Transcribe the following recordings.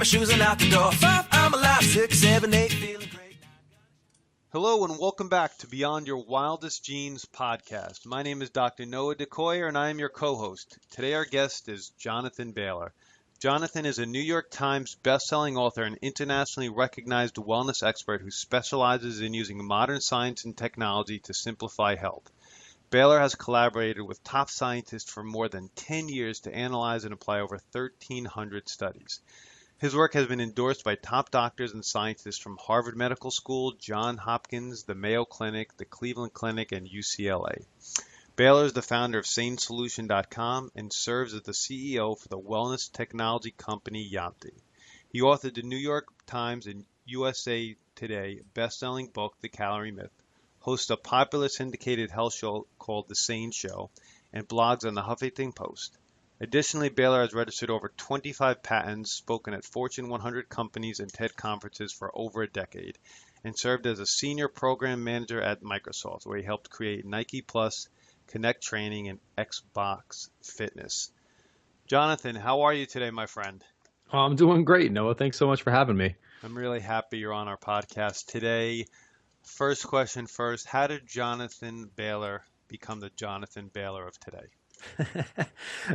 shoes and out the door. 5, I'm alive. 6, 7, 8, feeling great. Hello and welcome back to Beyond Your Wildest Genes podcast. My name is Dr. Noah DeCoyer and I am your co-host. Today our guest is Jonathan Bailor. Jonathan is a New York Times best-selling author and internationally recognized wellness expert who specializes in using modern science and technology to simplify health. Bailor has collaborated with top scientists for more than 10 years to analyze and apply over 1,300 studies. His work has been endorsed by top doctors and scientists from Harvard Medical School, Johns Hopkins, the Mayo Clinic, the Cleveland Clinic, and UCLA. Bailor is the founder of SaneSolution.com and serves as the CEO for the wellness technology company Yanti. He authored the New York Times and USA Today best-selling book, The Calorie Myth, hosts a popular syndicated health show called The Sane Show, and blogs on the Huffington Post. Additionally, Bailor has registered over 25 patents, spoken at Fortune 100 companies and TED conferences for over a decade, and served as a senior program manager at Microsoft, where he helped create Nike Plus, Connect Training, and Xbox Fitness. Jonathan, how are you today, my friend? Oh, I'm doing great, Noah. Thanks so much for having me. I'm really happy you're on our podcast today. First question first, how did Jonathan Bailor become the Jonathan Bailor of today?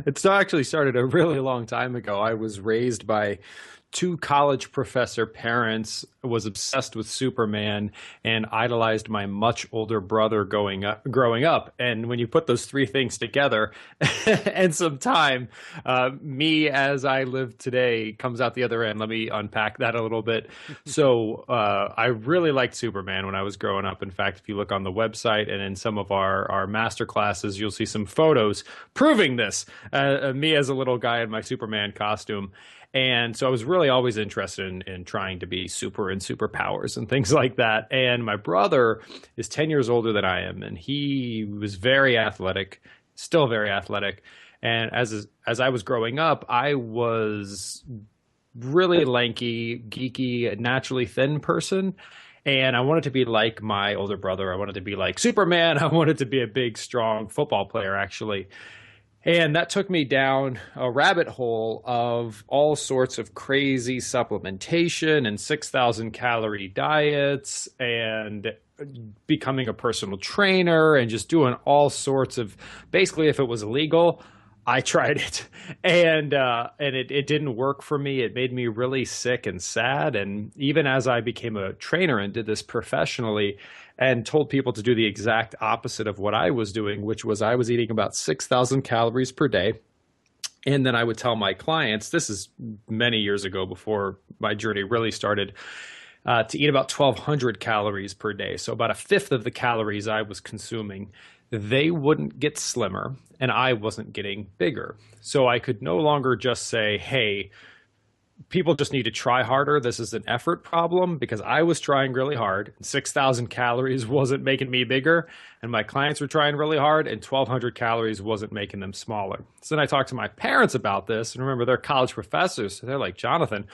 It actually started a really long time ago. I was raised by two college professor parents, was obsessed with Superman, and idolized my much older brother growing up. And when you put those three things together and some time, me as I live today comes out the other end. Let me unpack that a little bit. So I really liked Superman when I was growing up. In fact, if you look on the website and in some of our master classes, you'll see some photos proving this. Me as a little guy in my Superman costume. And so I was really always interested in trying to be super in superpowers and things like that. And my brother is 10 years older than I am, and he was very athletic, still very athletic. And as I was growing up, I was really lanky, geeky, naturally thin person. And I wanted to be like my older brother. I wanted to be like Superman. I wanted to be a big, strong football player, actually. And that took me down a rabbit hole of all sorts of crazy supplementation and 6,000 calorie diets and becoming a personal trainer and just doing all sorts of, basically if it was illegal, I tried it. And it didn't work for me. It made me really sick and sad. And even as I became a trainer and did this professionally, and told people to do the exact opposite of what I was doing, which was I was eating about 6,000 calories per day. And then I would tell my clients, this is many years ago before my journey really started, to eat about 1,200 calories per day. So about a fifth of the calories I was consuming. They wouldn't get slimmer and I wasn't getting bigger. So I could no longer just say, hey, people just need to try harder. This is an effort problem, because I was trying really hard. 6,000 calories wasn't making me bigger, and my clients were trying really hard, and 1,200 calories wasn't making them smaller. So then I talked to my parents about this, and remember, they're college professors. So they're like, Jonathan,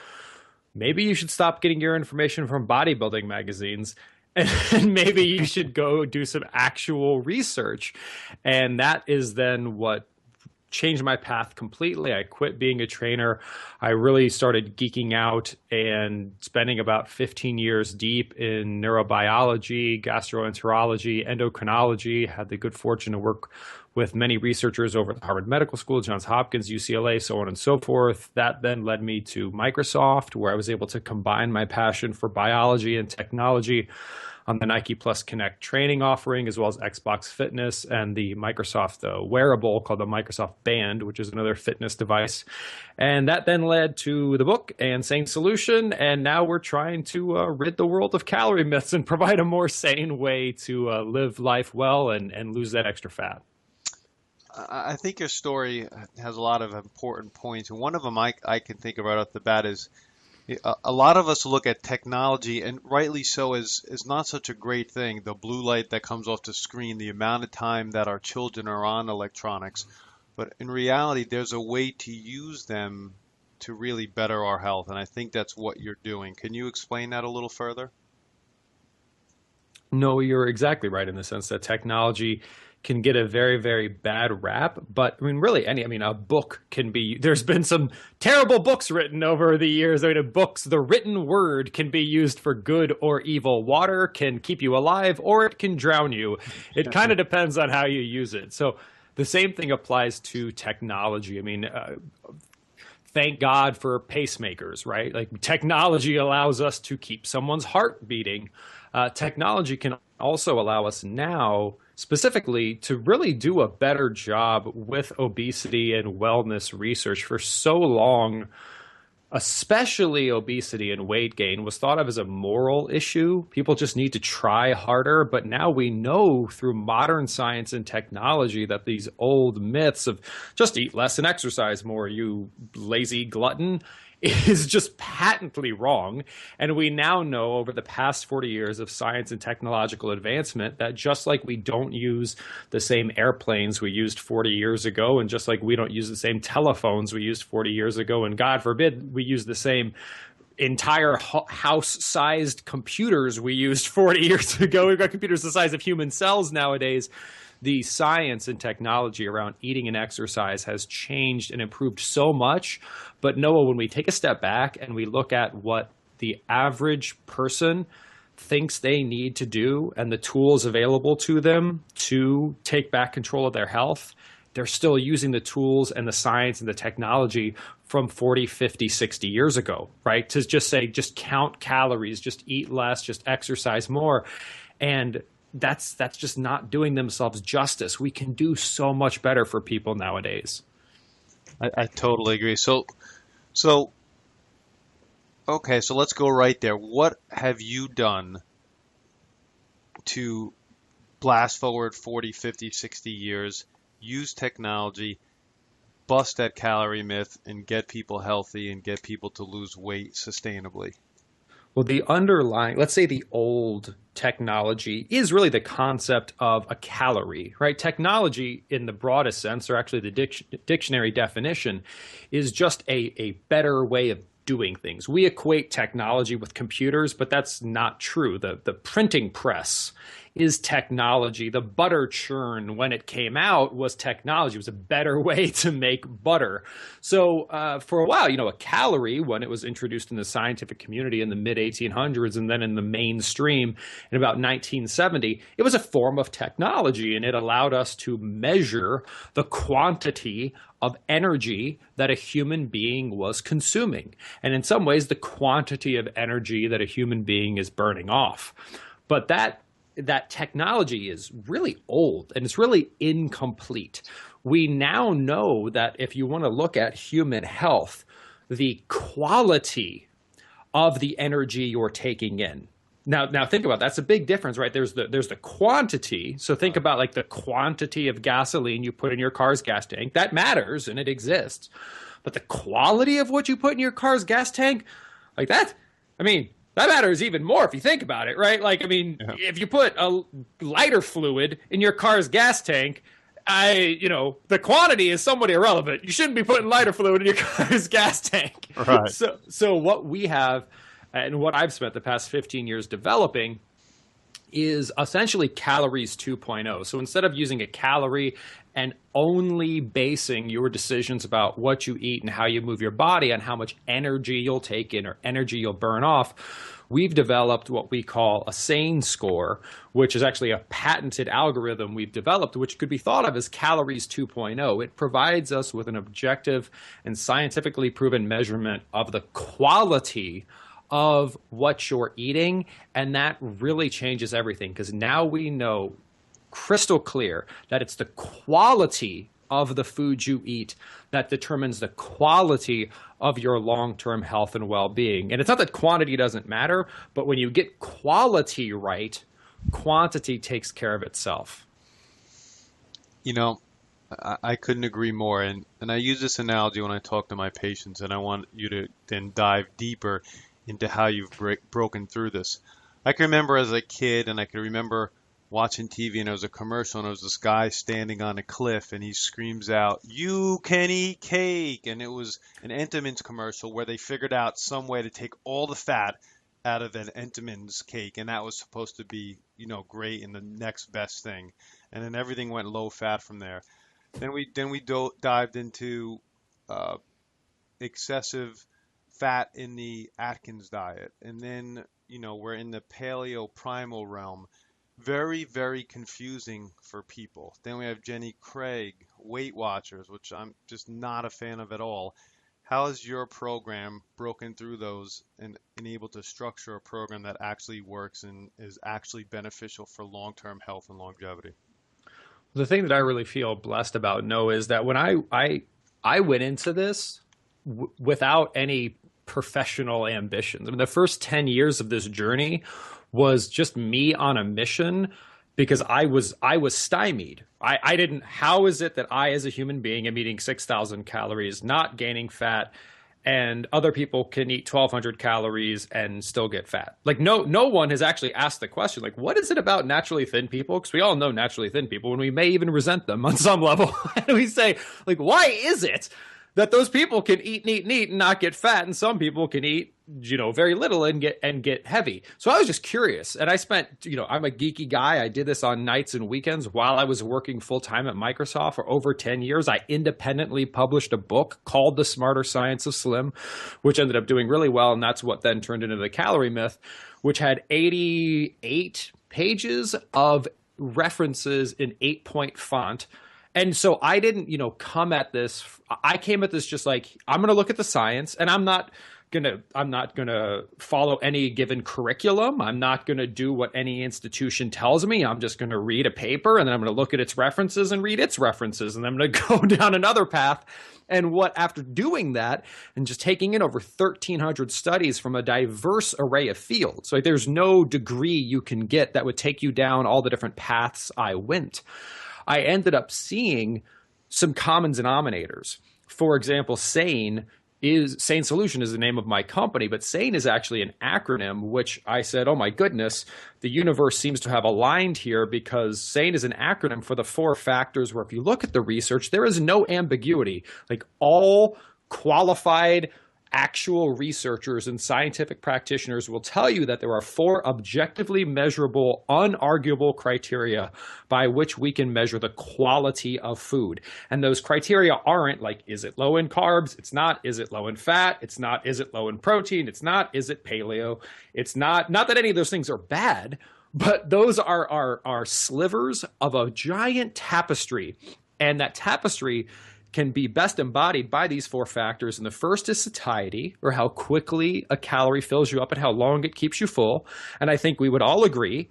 maybe you should stop getting your information from bodybuilding magazines, and maybe you should go do some actual research. And that is then what changed my path completely. I quit being a trainer. I really started geeking out and spending about 15 years deep in neurobiology, gastroenterology, endocrinology. Had the good fortune to work with many researchers over at Harvard Medical School, Johns Hopkins, UCLA, so on and so forth. That then led me to Microsoft, where I was able to combine my passion for biology and technology on the Nike Plus Connect training offering, as well as Xbox Fitness and the Microsoft wearable called the Microsoft Band, which is another fitness device. And that then led to the book and Sane Solution. And now we're trying to rid the world of calorie myths and provide a more sane way to live life well and lose that extra fat. I think your story has a lot of important points. And one of them I can think of right off the bat is a lot of us look at technology, and rightly so, as not such a great thing. The blue light that comes off the screen, the amount of time that our children are on electronics. But in reality, there's a way to use them to really better our health. And I think that's what you're doing. Can you explain that a little further? No, you're exactly right in the sense that technology can get a very, very bad rap. But I mean, really, a book can be, there's been some terrible books written over the years. I mean, books, the written word can be used for good or evil. Water can keep you alive or it can drown you. It kind of depends on how you use it. So the same thing applies to technology. I mean, thank God for pacemakers, right? Like technology allows us to keep someone's heart beating. Technology can also allow us now specifically to really do a better job with obesity and wellness research. For so long, especially obesity and weight gain was thought of as a moral issue. People just need to try harder. But now we know through modern science and technology that these old myths of just eat less and exercise more, you lazy glutton, is just patently wrong. And we now know over the past 40 years of science and technological advancement that just like we don't use the same airplanes we used 40 years ago, and just like we don't use the same telephones we used 40 years ago, and God forbid we use the same entire house-sized computers we used 40 years ago. We've got computers the size of human cells nowadays. The science and technology around eating and exercise has changed and improved so much. But Noah, when we take a step back and we look at what the average person thinks they need to do and the tools available to them to take back control of their health, they're still using the tools and the science and the technology from 40, 50, 60 years ago, right? To just say, just count calories, just eat less, just exercise more. And that's just not doing themselves justice. We can do so much better for people nowadays. I totally agree. Okay, so let's go right there. What have you done to blast forward 40, 50, 60 years, use technology, bust that calorie myth, and get people healthy and get people to lose weight sustainably? Well, the underlying, let's say the old technology is really the concept of a calorie, right? Technology in the broadest sense, or actually the dictionary definition, is just a better way of doing things. We equate technology with computers, but that's not true. The printing press is technology. The butter churn, when it came out, was technology. It was a better way to make butter. So for a while, a calorie, when it was introduced in the scientific community in the mid-1800s and then in the mainstream in about 1970, it was a form of technology, and it allowed us to measure the quantity of energy that a human being was consuming. And in some ways, the quantity of energy that a human being is burning off. But that technology is really old and it's really incomplete. We now know that if you want to look at human health, the quality of the energy you're taking in. Now think about it. That's a big difference, right? There's the quantity. So think about like the quantity of gasoline you put in your car's gas tank. That matters and it exists. But the quality of what you put in your car's gas tank, like that, that matters even more if you think about it, right? If you put a lighter fluid in your car's gas tank, the quantity is somewhat irrelevant. You shouldn't be putting lighter fluid in your car's gas tank. Right. So what we have and what I've spent the past 15 years developing is essentially calories 2.0. So instead of using a calorie and only basing your decisions about what you eat and how you move your body on how much energy you'll take in or energy you'll burn off, we've developed what we call a SANE score, which is actually a patented algorithm we've developed, which could be thought of as calories 2.0. It provides us with an objective and scientifically proven measurement of the quality of what you're eating, and that really changes everything because now we know crystal clear that it's the quality of the food you eat that determines the quality of your long-term health and well-being. And it's not that quantity doesn't matter, but when you get quality right, quantity takes care of itself. I couldn't agree more. And I use this analogy when I talk to my patients, and I want you to then dive deeper into how you've broken through this. I can remember as a kid, and I can remember watching TV, and there was a commercial, and there was this guy standing on a cliff, and he screams out, "You can eat cake!" And it was an Entenmann's commercial where they figured out some way to take all the fat, out of an Entenmann's cake, and that was supposed to be, great and the next best thing. And then everything went low fat from there. Then we dived into uh, excessive fat in the Atkins diet, and then we're in the paleo primal realm. Very, very confusing for people. Then we have Jenny Craig, Weight Watchers, which I'm just not a fan of at all. How has your program broken through those and able to structure a program that actually works and is actually beneficial for long-term health and longevity? The thing that I really feel blessed about Noah is that when I went into this without any professional ambitions. I mean, the first 10 years of this journey was just me on a mission because I was stymied. I didn't. How is it that I, as a human being, am eating 6,000 calories, not gaining fat, and other people can eat 1,200 calories and still get fat? Like no one has actually asked the question, like, what is it about naturally thin people? Because we all know naturally thin people, and we may even resent them on some level. And we say, like, why is it that those people can eat and eat and not get fat, and some people can eat, very little and get heavy? So I was just curious, and I spent, I'm a geeky guy. I did this on nights and weekends while I was working full time at Microsoft for over 10 years. I independently published a book called The Smarter Science of Slim, which ended up doing really well, and that's what then turned into The Calorie Myth, which had 88 pages of references in 8-point font. And so I didn't, come at this. I came at this just like, I'm going to look at the science, and I'm not gonna follow any given curriculum. I'm not gonna do what any institution tells me. I'm just gonna read a paper, and then I'm gonna look at its references and read its references, and then I'm gonna go down another path. And after doing that and just taking in over 1,300 studies from a diverse array of fields, like there's no degree you can get that would take you down all the different paths I went, I ended up seeing some common denominators. For example, SANE Solution is the name of my company, but SANE is actually an acronym, which I said, oh my goodness, the universe seems to have aligned here, because SANE is an acronym for the 4 factors where if you look at the research, there is no ambiguity. Like all qualified actual researchers and scientific practitioners will tell you that there are 4 objectively measurable, unarguable criteria by which we can measure the quality of food. And those criteria aren't like, is it low in carbs? It's not. Is it low in fat? It's not. Is it low in protein? It's not. Is it paleo? It's not. Not that any of those things are bad, but those are slivers of a giant tapestry. And that tapestry can be best embodied by these 4 factors. And the first is satiety, or how quickly a calorie fills you up and how long it keeps you full. And I think we would all agree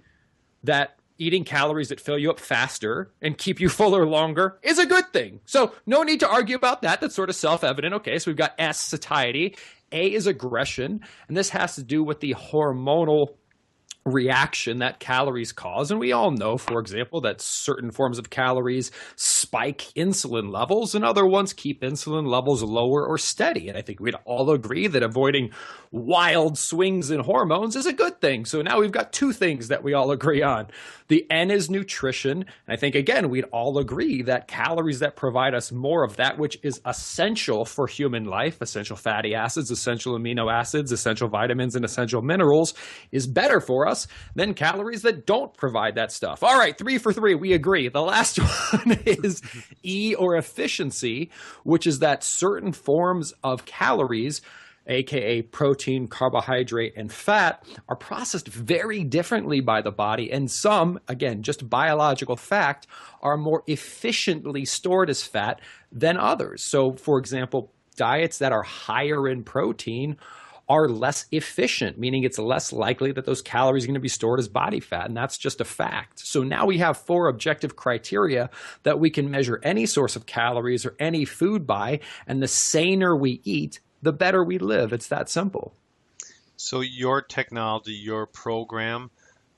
that eating calories that fill you up faster and keep you fuller longer is a good thing. So no need to argue about that. That's sort of self-evident. Okay, so we've got S, satiety. A is aggression. And this has to do with the hormonal reaction that calories cause. And we all know, for example, that certain forms of calories spike insulin levels and other ones keep insulin levels lower or steady. And I think we'd all agree that avoiding wild swings in hormones is a good thing. So now we've got 2 things that we all agree on. The N is nutrition. And I think, again, we'd all agree that calories that provide us more of that which is essential for human life, essential fatty acids, essential amino acids, essential vitamins, and essential minerals, is better for us than calories that don't provide that stuff. All right, 3 for 3, we agree. The last one is E, or efficiency, which is that certain forms of calories, aka protein, carbohydrate, and fat, are processed very differently by the body. And some, again, just biological fact, are more efficiently stored as fat than others. So, for example, diets that are higher in protein are less efficient, meaning it's less likely that those calories are going to be stored as body fat. And that's just a fact. So now we have 4 objective criteria that we can measure any source of calories or any food by. And the saner we eat, the better we live. It's that simple. So your technology, your program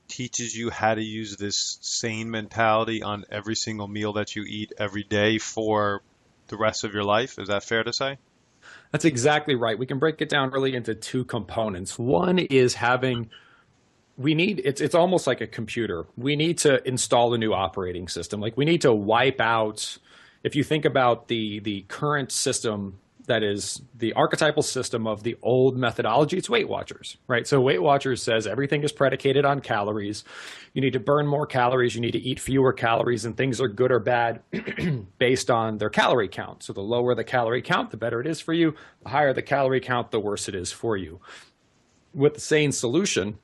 teaches you how to use this sane mentality on every single meal that you eat every day for the rest of your life. Is that fair to say? That's exactly right. We can break it down really into 2 components. One is it's almost like a computer. We need to install a new operating system. Like we need to wipe out, if you think about the current system that is the archetypal system of the old methodology. It's Weight Watchers, right? So Weight Watchers says everything is predicated on calories. You need to burn more calories. You need to eat fewer calories, and things are good or bad based on their calorie count. So the lower the calorie count, the better it is for you. The higher the calorie count, the worse it is for you. With the SANE solution,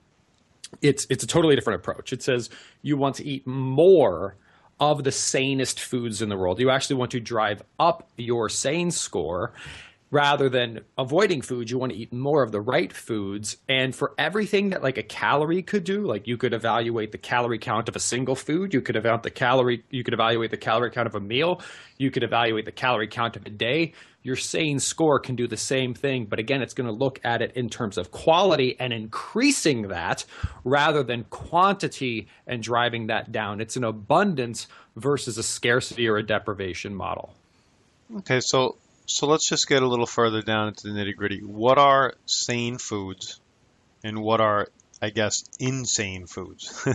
it's a totally different approach. It says you want to eat more of the sanest foods in the world. You actually want to drive up your SANE score rather than avoiding foods. You want to eat more of the right foods. And for everything that like a calorie could do, like you could evaluate the calorie count of a single food, you could evaluate the calorie count of a meal, you could evaluate the calorie count of a day. Your SANE score can do the same thing, but again, it's going to look at it in terms of quality and increasing that rather than quantity and driving that down. It's an abundance versus a scarcity or a deprivation model. Okay, so let's just get a little further down into the nitty-gritty. What are sane foods and what are, I guess, insane foods?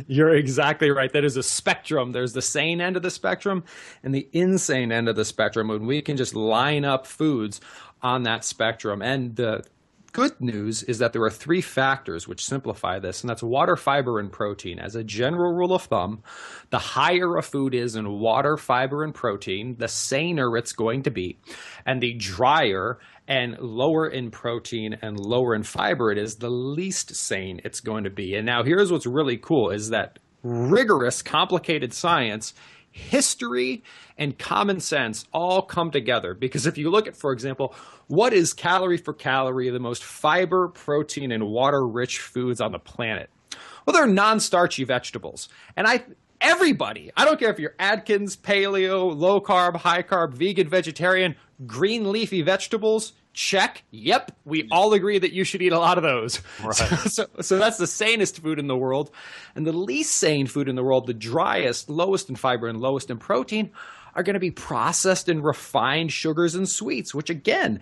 You're exactly right. That is a spectrum. There's the sane end of the spectrum and the insane end of the spectrum. And we can just line up foods on that spectrum. And the good news is that there are three factors which simplify this, and that's water, fiber, and protein. As a general rule of thumb, the higher a food is in water, fiber, and protein, the saner it's going to be. And the drier and lower in protein and lower in fiber it is, the least sane it's going to be. And now here's what's really cool is that rigorous, complicated science, history, and common sense all come together. Because if you look at, for example, what is calorie for calorie the most fiber, protein, and water-rich foods on the planet? Well, they're non-starchy vegetables. And everybody, I don't care if you're Atkins, paleo, low carb, high carb, vegan, vegetarian, green leafy vegetables, check. Yep, we all agree that you should eat a lot of those. Right. So that's the sanest food in the world. And the least sane food in the world, the driest, lowest in fiber and lowest in protein, are going to be processed and refined sugars and sweets, which again,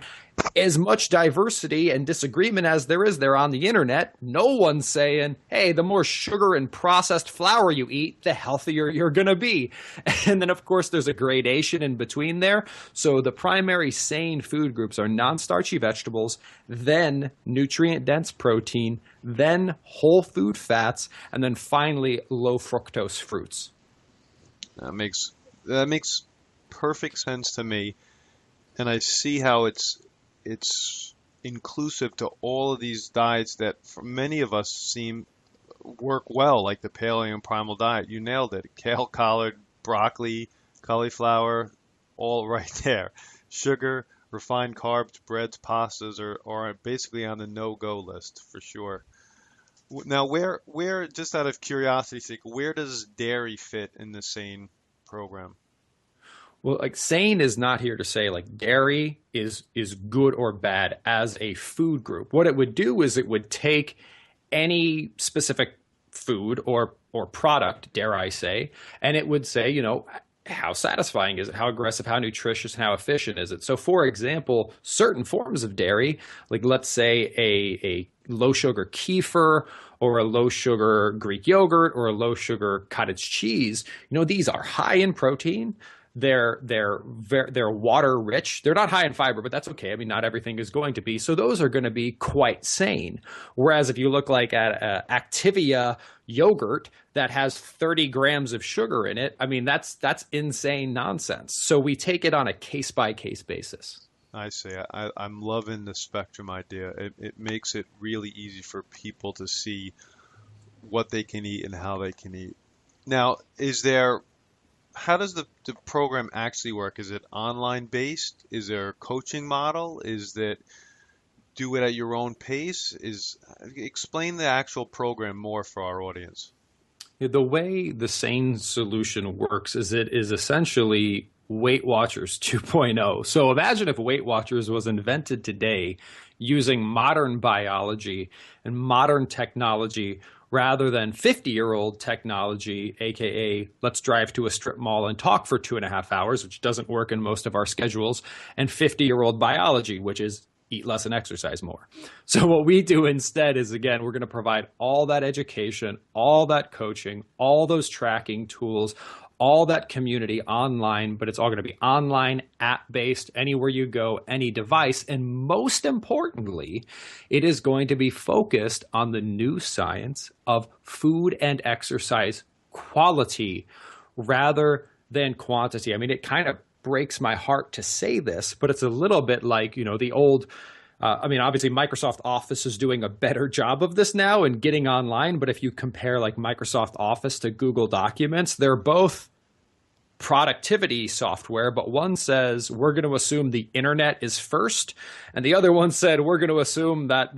as much diversity and disagreement as there is there on the internet, no one's saying, hey, the more sugar and processed flour you eat, the healthier you're going to be. And then, of course, there's a gradation in between there. So the primary sane food groups are non-starchy vegetables, then nutrient-dense protein, then whole food fats, and then finally low fructose fruits. That makes perfect sense to me, and I see how it's inclusive to all of these diets that for many of us seem work well, like the paleo and primal diet. You nailed it. Kale, collard, broccoli, cauliflower, all right there. Sugar, refined carbs, breads, pastas are basically on the no-go list for sure. Now, where just out of curiosity's sake, where does dairy fit in the SANE program? Well, like SANE is not here to say like dairy is good or bad as a food group. What it would do is it would take any specific food or product, dare I say, and it would say, how satisfying is it? How aggressive, how nutritious, and how efficient is it? So, for example, certain forms of dairy, like let's say a low sugar kefir or a low sugar Greek yogurt or a low sugar cottage cheese, these are high in protein. They're water rich. They're not high in fiber, but that's okay. I mean, not everything is going to be. So those are going to be quite sane. Whereas if you look like at Activia yogurt that has 30 grams of sugar in it, I mean, that's insane nonsense. So we take it on a case by case basis. I see. I'm loving the spectrum idea. It makes it really easy for people to see what they can eat and how they can eat. Now, how does the program actually work? Is it online based? Is there a coaching model? Is that do it at your own pace? Explain the actual program more for our audience. The way the SANE solution works is it is essentially Weight Watchers 2.0. So imagine if Weight Watchers was invented today using modern biology and modern technology rather than 50-year-old technology, aka let's drive to a strip mall and talk for 2.5 hours, which doesn't work in most of our schedules, and 50-year-old biology, which is eat less and exercise more. So what we do instead is, again, we're going to provide all that education, all that coaching, all those tracking tools, all that community online, but it's all going to be online, app-based, anywhere you go, any device. And most importantly, it is going to be focused on the new science of food and exercise quality rather than quantity. I mean, it kind of breaks my heart to say this, but it's a little bit like, the old obviously Microsoft Office is doing a better job of this now and getting online. But if you compare like Microsoft Office to Google Documents, they're both productivity software, but one says we're going to assume the internet is first, and the other one said we're going to assume that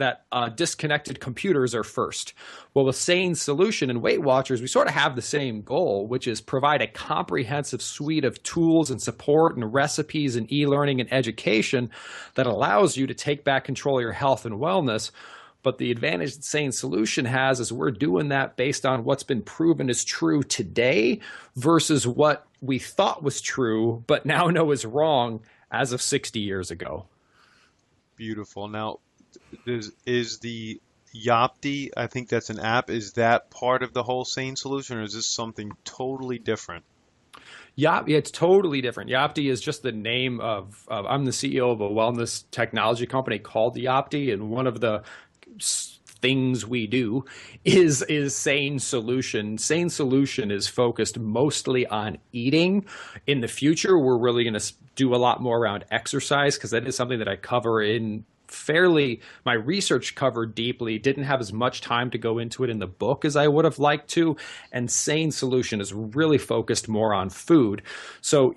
disconnected computers are first. Well, with Sane Solution and Weight Watchers, we sort of have the same goal, which is provide a comprehensive suite of tools and support and recipes and e-learning and education that allows you to take back control of your health and wellness. But the advantage that Sane Solution has is we're doing that based on what's been proven is true today versus what we thought was true, but now know is wrong as of 60 years ago. Beautiful. Now, is the Yapti, I think that's an app, is that part of the whole Sane Solution, or is this something totally different? Yeah, it's totally different. Yapti is just the name of I'm the CEO of a wellness technology company called Yapti, and one of the things we do is Sane Solution. Sane Solution is focused mostly on eating. In the future, we're really going to do a lot more around exercise because that is something that I cover in my research covered deeply, didn't have as much time to go into it in the book as I would have liked to. And Sane Solution is really focused more on food. So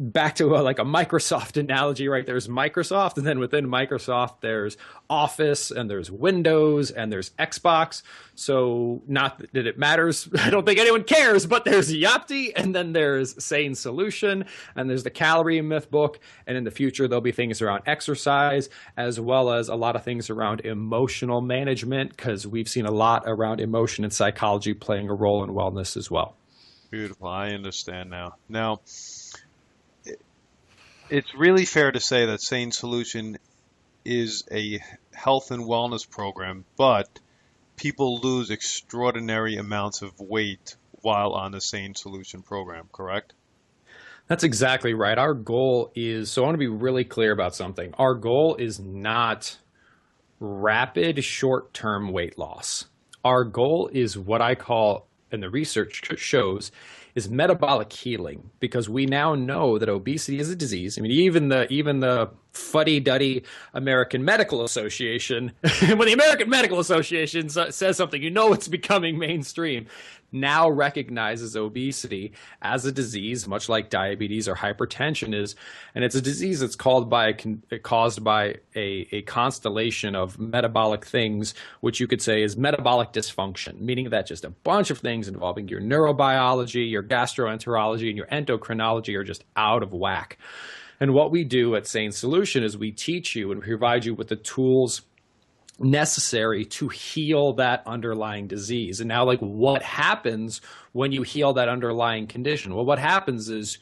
back to like a Microsoft analogy, right? There's Microsoft, and then within Microsoft, there's Office, and there's Windows, and there's Xbox. So not that it matters. I don't think anyone cares, but there's Yapti, and then there's Sane Solution, and there's the Calorie Myth book. And in the future, there'll be things around exercise, as well as a lot of things around emotional management, because we've seen a lot around emotion and psychology playing a role in wellness as well. Beautiful. I understand now. Now, it's really fair to say that Sane Solution is a health and wellness program, but people lose extraordinary amounts of weight while on the Sane Solution program, correct? That's exactly right. Our goal is, so I want to be really clear about something. Our goal is not rapid short-term weight loss. Our goal is what I call, and the research shows, is metabolic healing, because we now know that obesity is a disease. I mean, even the fuddy-duddy American Medical Association, when the American Medical Association says something, it's becoming mainstream, now recognizes obesity as a disease, much like diabetes or hypertension is. And it's a disease that's caused by a constellation of metabolic things, which you could say is metabolic dysfunction, meaning that just a bunch of things involving your neurobiology, your gastroenterology, and your endocrinology are just out of whack. And what we do at Sane Solution is we teach you and provide you with the tools necessary to heal that underlying disease. And now, like, what happens when you heal that underlying condition? Well, what happens is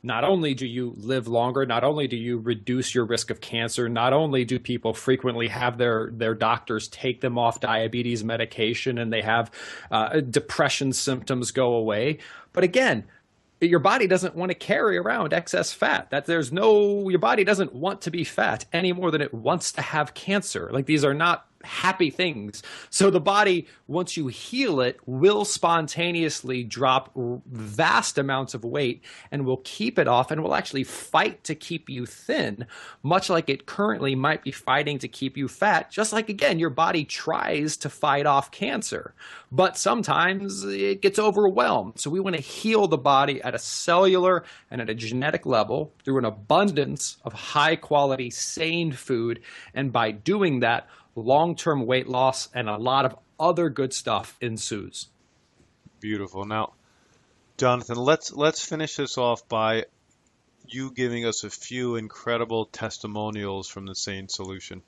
not only do you live longer, not only do you reduce your risk of cancer, not only do people frequently have their doctors take them off diabetes medication and they have depression symptoms go away, but again, your body doesn't want to carry around excess fat. Your body doesn't want to be fat any more than it wants to have cancer. Like, these are not happy things. So the body, once you heal it, will spontaneously drop vast amounts of weight and will keep it off and will actually fight to keep you thin, much like it currently might be fighting to keep you fat, just like, again, your body tries to fight off cancer. But sometimes it gets overwhelmed. So we want to heal the body at a cellular and at a genetic level through an abundance of high-quality, sane food. And by doing that, long-term weight loss and a lot of other good stuff ensues. Beautiful. Now, Jonathan, let's finish this off by you giving us a few incredible testimonials from the Sane Solution.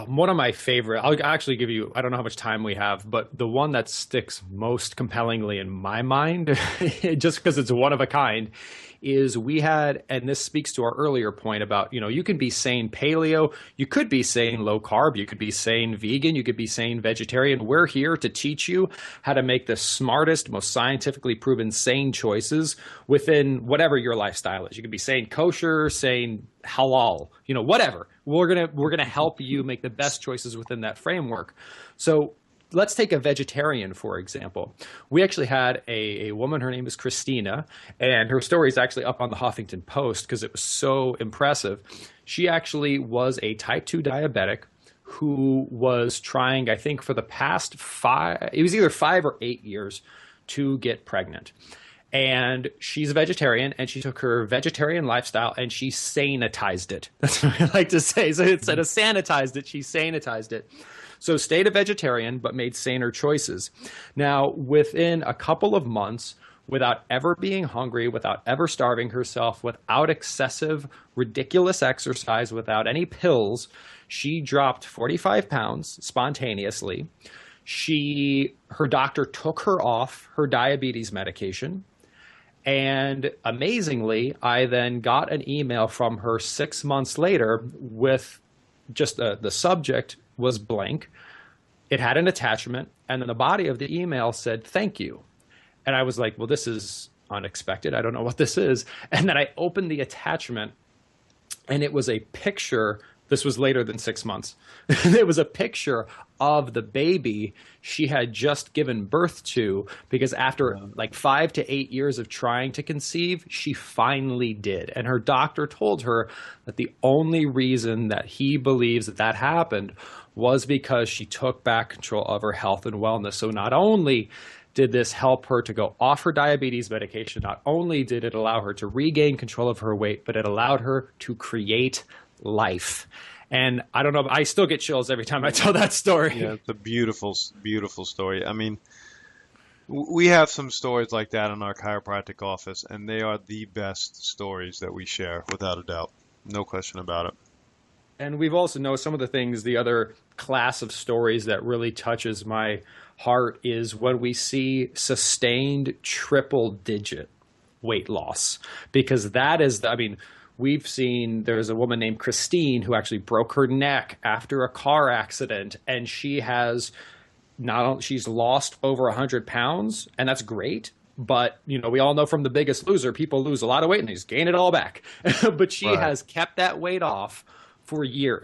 One of my favorite, I'll actually give you, I don't know how much time we have, but the one that sticks most compellingly in my mind, just because it's one of a kind, is we had, and this speaks to our earlier point about, you can be sane paleo, you could be sane low carb, you could be sane vegan, you could be sane vegetarian. We're here to teach you how to make the smartest, most scientifically proven sane choices within whatever your lifestyle is. You could be sane kosher, sane halal, whatever. We're gonna help you make the best choices within that framework. So let's take a vegetarian, for example. We actually had a woman, her name is Christina, and her story is actually up on the Huffington Post because it was so impressive. She actually was a type 2 diabetic who was trying, I think, for the past it was either 5 or 8 years to get pregnant. And she's a vegetarian, and she took her vegetarian lifestyle and she sanitized it. That's what I like to say. So instead of sanitized it, she sanitized it. So stayed a vegetarian, but made saner choices. Now, within a couple of months, without ever being hungry, without ever starving herself, without excessive, ridiculous exercise, without any pills, she dropped 45 pounds spontaneously. Her doctor took her off her diabetes medication. And amazingly, I then got an email from her 6 months later with just the subject was blank. It had an attachment, and then the body of the email said, "Thank you." And I was like, well, this is unexpected. I don't know what this is. And then I opened the attachment, and it was a picture. This was later than 6 months. It was a picture of the baby she had just given birth to, because after like 5 to 8 years of trying to conceive, she finally did. And her doctor told her that the only reason that he believes that happened was because she took back control of her health and wellness. So not only did this help her to go off her diabetes medication, not only did it allow her to regain control of her weight, but it allowed her to create life. And I don't know, I still get chills every time I tell that story. Yeah, it's a beautiful, beautiful story. I mean, we have some stories like that in our chiropractic office, and they are the best stories that we share, without a doubt. No question about it. And we've also know some of the things, the other class of stories that really touches my heart is when we see sustained triple digit weight loss, because that is, we've seen, there's a woman named Christine who actually broke her neck after a car accident, and she's lost over 100 pounds, and that's great. But, we all know from The Biggest Loser, people lose a lot of weight and they just gain it all back. But she has kept that weight off for a year.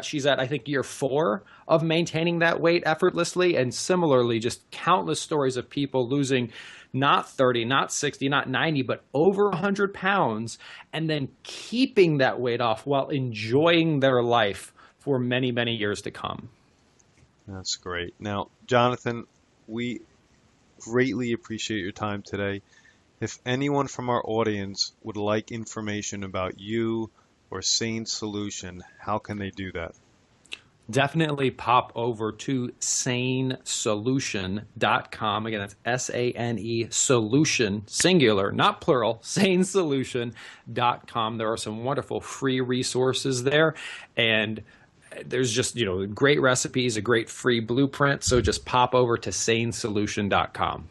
She's at, I think, year 4 of maintaining that weight effortlessly. And similarly, just countless stories of people losing not 30, not 60, not 90, but over 100 pounds, and then keeping that weight off while enjoying their life for many, many years to come. That's great. Now, Jonathan, we greatly appreciate your time today. If anyone from our audience would like information about you or Sane Solution, how can they do that? Definitely pop over to sanesolution.com. Again, that's SANE solution, singular, not plural, sanesolution.com. There are some wonderful free resources there, and there's just, great recipes, a great free blueprint. So just pop over to sanesolution.com.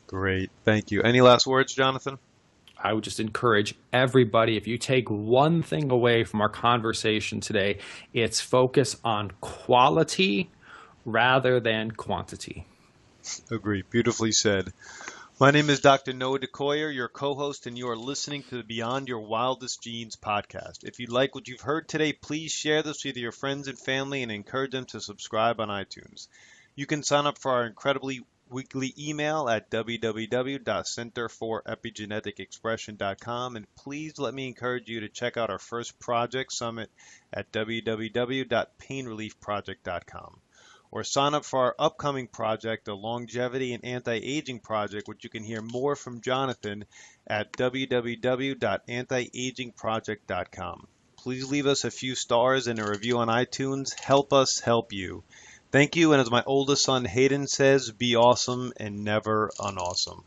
Great. Thank you. Any last words, Jonathan? I would just encourage everybody, if you take one thing away from our conversation today, it's focus on quality rather than quantity. Agreed. Beautifully said. My name is Dr. Noah DeCoyer, your co-host, and you are listening to the Beyond Your Wildest Genes podcast. If you like what you've heard today, please share this with your friends and family and encourage them to subscribe on iTunes. You can sign up for our incredibly weekly email at www.centerforepigeneticexpression.com, and please let me encourage you to check out our first project summit at www.painreliefproject.com, or sign up for our upcoming project, the Longevity and Anti-Aging Project, which you can hear more from Jonathan at www.antiagingproject.com. Please leave us a few stars and a review on iTunes. Help us help you. Thank you, and as my oldest son Hayden says, be awesome and never unawesome.